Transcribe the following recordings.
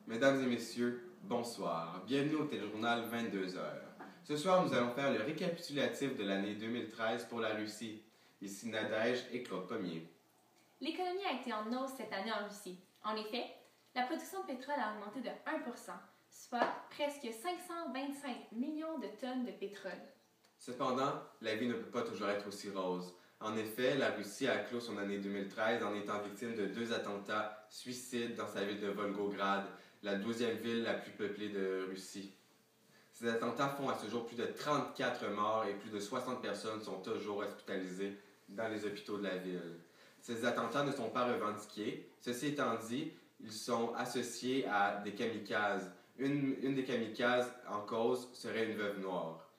Mesdames et messieurs, bonsoir. Bienvenue au téléjournal 22h. Ce soir, nous allons faire le récapitulatif de l'année 2013 pour la Russie. Ici Nadège et Claude Pommier. L'économie a été en hausse cette année en Russie. En effet, la production de pétrole a augmenté de 1%, soit presque 525 millions de tonnes de pétrole. Cependant, la vie ne peut pas toujours être aussi rose. En effet, la Russie a clos son année 2013 en étant victime de 2 attentats suicides dans sa ville de Volgograd, la 12e ville la plus peuplée de Russie. Ces attentats font à ce jour plus de 34 morts et plus de 60 personnes sont toujours hospitalisées dans les hôpitaux de la ville. Ces attentats ne sont pas revendiqués. Ceci étant dit, ils sont associés à des kamikazes. Une des kamikazes en cause serait une veuve noire.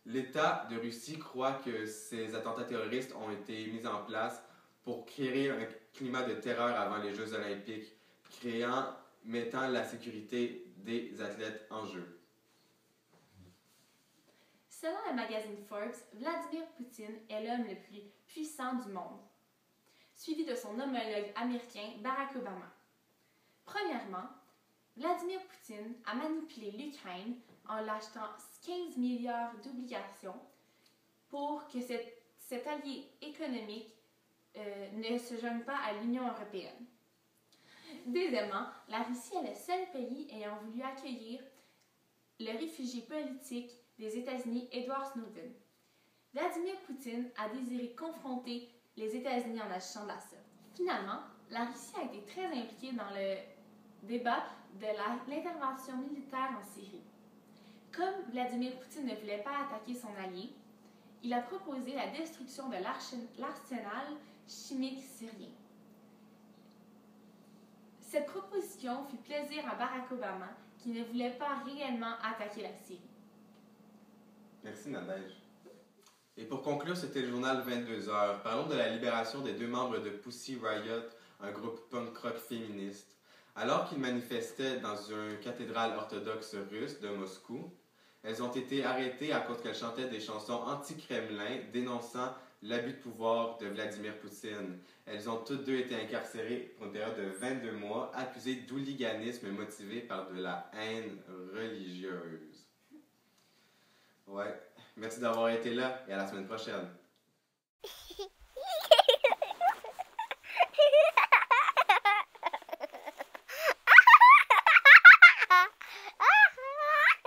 L'État de Russie croit que ces attentats terroristes ont été mis en place pour créer un climat de terreur avant les Jeux olympiques, mettant la sécurité des athlètes en jeu. Selon le magazine Forbes, Vladimir Poutine est l'homme le plus puissant du monde, suivi de son homologue américain Barack Obama. Premièrement, Vladimir Poutine a manipulé l'Ukraine en l'achetant 15 milliards d'obligations pour que cet allié économique ne se joigne pas à l'Union européenne. Deuxièmement, la Russie est le seul pays ayant voulu accueillir le réfugié politique des États-Unis Edward Snowden. Vladimir Poutine a désiré confronter les États-Unis en agissant de la sorte. Finalement, la Russie a été très impliquée dans le débat de l'intervention militaire en Syrie. Comme Vladimir Poutine ne voulait pas attaquer son allié, il a proposé la destruction de l'arsenal chimique syrien. Cette proposition fit plaisir à Barack Obama, qui ne voulait pas réellement attaquer la Syrie. Merci Nadège. Et pour conclure ce téléjournal 22h, parlons de la libération des 2 membres de Pussy Riot, un groupe punk rock féministe. Alors qu'ils manifestaient dans une cathédrale orthodoxe russe de Moscou, elles ont été arrêtées à cause qu'elles chantaient des chansons anti-Kremlin dénonçant l'abus de pouvoir de Vladimir Poutine. Elles ont toutes deux été incarcérées pour une période de 22 mois, accusées d'hooliganisme motivé par de la haine religieuse. Ouais, merci d'avoir été là et à la semaine prochaine.